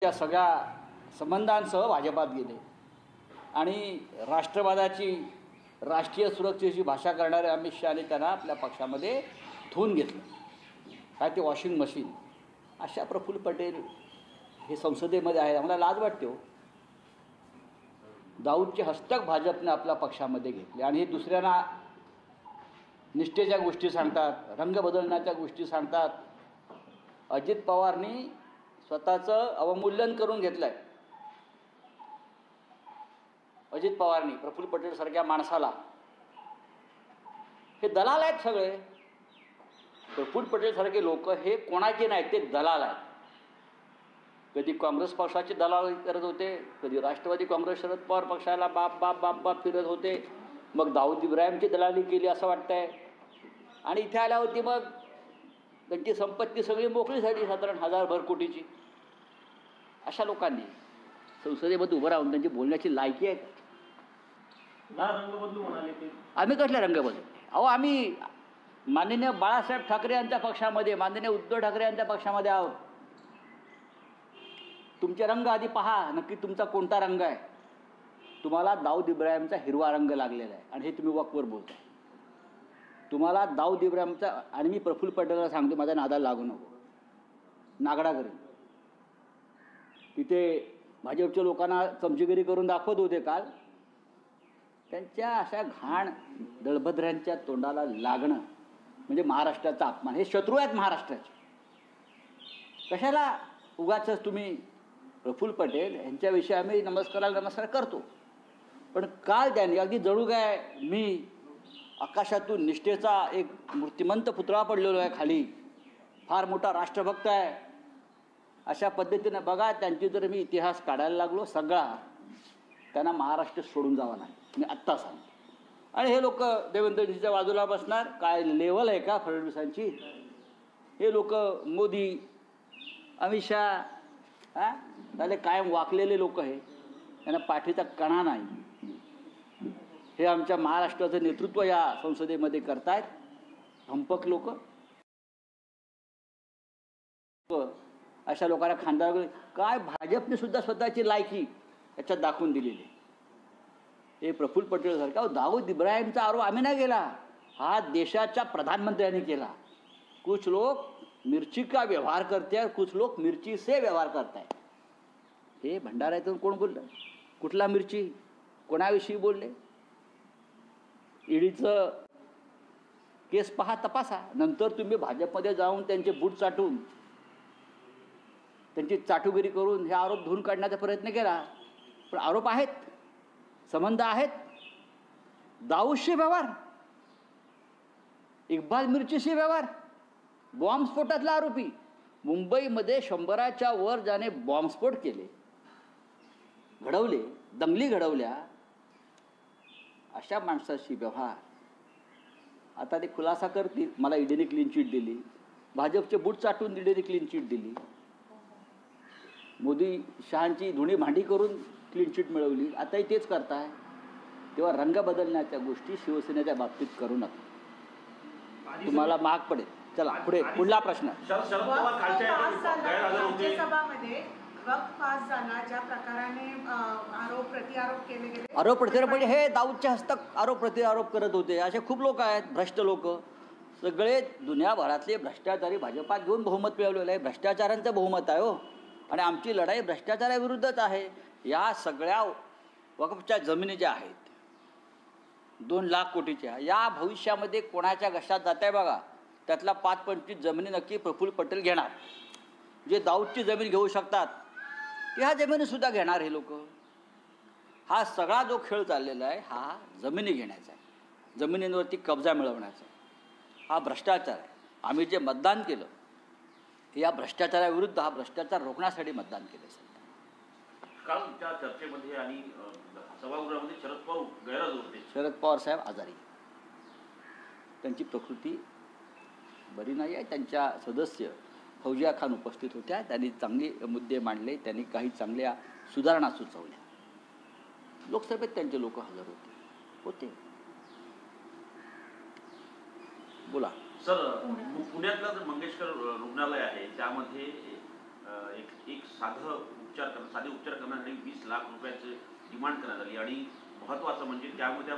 त्या सगळ्या संबंधांसह भाजपात गेले आणि राष्ट्रवादाची राष्ट्रीय सुरक्षेची भाषा करणारे अमित शहाने त्यांना आपल्या पक्षामध्ये ठेवून घेतलं. काय ते वॉशिंग मशीन. अशा प्रफुल्ल पटेल हे संसदेमध्ये आहे. आम्हाला लाज वाटते हो. दाऊदचे हस्तक भाजपने आपल्या पक्षामध्ये घेतले आणि हे दुसऱ्यांना निष्ठेच्या गोष्टी सांगतात, रंग बदलण्याच्या गोष्टी सांगतात. अजित पवारनी स्वतःचं अवमूल्यन करून घेतलं आहे. अजित पवारनी प्रफुल्ल पटेल सारख्या माणसाला, हे दलाल आहेत सगळे. प्रफुल्ल पटेल सारखे लोक हे कोणाचे नाहीत, ते दलाल आहेत. कधी काँग्रेस पक्षाचे दलाल करत होते, कधी राष्ट्रवादी काँग्रेस शरद पवार पक्षाला बाप बाप बाप बाप फिरत होते. मग दाऊद इब्राहिमची दलाली केली असं वाटतंय. आणि इथे आल्यावरती मग त्यांची संपत्ती सगळी मोकळी झाली, साधारण 1000 कोटीची. अशा लोकांनी संसदेमध्ये उभं राहून त्यांची बोलण्याची लायकी आहे. रंग बदलू म्हणाले ते. आम्ही कसले रंग बदलले? अहो, आम्ही माननीय बाळासाहेब ठाकरे यांच्या पक्षामध्ये, माननीय उद्धव ठाकरे यांच्या पक्षामध्ये आहोत. तुमचे रंग आधी पहा, नक्की तुमचा कोणता रंग आहे. तुम्हाला दाऊद इब्राहिमचा हिरवा रंग लागलेला आहे आणि हे तुम्ही वक्तवर बोलताय. तुम्हाला दाऊद इब्राहिमचा, आणि मी प्रफुल्ल पटेलला सांगतो, माझ्या नादाला लागू नको, नागडा करेन. तिथे भाजपच्या लोकांना चमचेगिरी करून दाखवत होते काल. त्यांच्या अशा घाण दळभद्रांच्या तोंडाला लागणं म्हणजे महाराष्ट्राचा अपमान. हे शत्रू आहेत महाराष्ट्राचे. कशाला उगाच तुम्ही प्रफुल्ल पटेल यांच्याविषयी आम्ही नमस्कार करतो, पण काल त्यांनी अगदी जणू काय मी आकाशातून निष्ठेचा एक मूर्तिमंत पुतळा पडलेलो आहे खाली, फार मोठा राष्ट्रभक्त आहे, अशा पद्धतीने बघा. त्यांची जर मी इतिहास काढायला लागलो सगळा, त्यांना महाराष्ट्र सोडून जावा नाही, मी आत्ता सांगतो. आणि हे लोक देवेंद्रजीच्या बाजूला बसणार. काय लेवल आहे का फडणवीसांची? हे लोक मोदी, अमित शहा झाले कायम वाकलेले लोक आहे. त्यांना पाठीचा कणा नाही. हे आमच्या महाराष्ट्राचं नेतृत्व या संसदेमध्ये करतायत धंपक लोक. अशा लोकांना खांद्यावर काय भाजपने सुद्धा स्वतःची लायकी याच्यात दाखवून दिलेली. हे प्रफुल्ल पटेल सारखा दाऊद इब्राहिमचा आरोप आम्ही नाही केला, हा देशाच्या प्रधानमंत्र्यांनी केला. कुछ लोग मिर्ची का व्यवहार करते हैं, कुछ लोग मिर्ची से व्यवहार करताय. हे भंडाऱ्यातून कोण बोललं? कुठला मिर्ची? कोणाविषयी बोलले? ईडीचं केस पहा, तपासा. नंतर तुम्ही भाजपमध्ये जाऊन त्यांचे बूट चाटून, त्यांची चाटुगिरी करून हे आरोप धुवून काढण्याचा प्रयत्न केला. पण आरोप आहेत, संबंध आहेत. दाऊदशी व्यवहार, इक्बाल मिर्चीशी व्यवहार, बॉम्बस्फोटातला आरोपी, मुंबईमध्ये 100च्या वर ज्याने बॉम्बस्फोट केले, घडवले, दंगली घडवल्या, अशा माणसाशी व्यवहार. आता ते खुलासा करतील. मला ईडीने क्लीन चिट दिली, भाजपचे बूट चाटून ईडीने क्लीन चिट दिली, मोदी शहांची धुणी भांडी करून क्लीन चिट मिळवली. आताही तेच करताय. तेव्हा रंग बदलण्याच्या गोष्टी शिवसेनेच्या बाबतीत करू नका, तुम्हाला महाग पडेल. चला पुढे, पुढला प्रश्न. आरोप प्रत्यारोप म्हणजे हे दाऊदच्या हस्तक आरोप प्रत्यारोप करत होते. असे खूप लोक आहेत, भ्रष्ट लोक. सगळे दुनियाभरातले भ्रष्टाचारी भाजपात घेऊन बहुमत मिळवलेलं आहे. भ्रष्टाचारांचं बहुमत आहे हो. आणि आमची लढाई भ्रष्टाचाराविरुद्धच आहे. या सगळ्या वक्फच्या जमिनी ज्या आहेत 2 लाख कोटीच्या, या भविष्यामध्ये कोणाच्या घशात जात आहे बघा. त्यातला 5-25 जमिनी नक्की प्रफुल्ल पटेल घेणार. जे दाऊदची जमीन घेऊ शकतात ते ह्या जमिनीसुद्धा घेणार हे लोक. हा सगळा जो खेळ चाललेला आहे हा जमिनी घेण्याचा आहे, जमिनींवरती कब्जा मिळवण्याचा आहे. हा भ्रष्टाचार आहे. आम्ही जे मतदान केलं या भ्रष्टाचाराविरुद्ध, हा भ्रष्टाचार रोखण्यासाठी मतदान केलं. काल त्या चर्चेमध्ये आणि सभागृहामध्ये शरद पवार गैरहजर होते. शरद पवार साहेब आजारी, त्यांची प्रकृती बरी नाही आहे. त्यांच्या सदस्य फौजिया खान उपस्थित होत्या. त्यांनी चांगले मुद्दे मांडले, त्यांनी काही चांगल्या सुधारणा सुचवल्या. लोकसभेत त्यांचे लोक हजर होते. बोला सर. पुण्यातलं मंगेशकर रुग्णालय आहे, त्यामध्ये एक साधं साधे उपचार करण्यासाठी 20 लाख रुपयाचं डिमांड करण्यात आली आणि महत्त्वाचं म्हणजे त्यामध्ये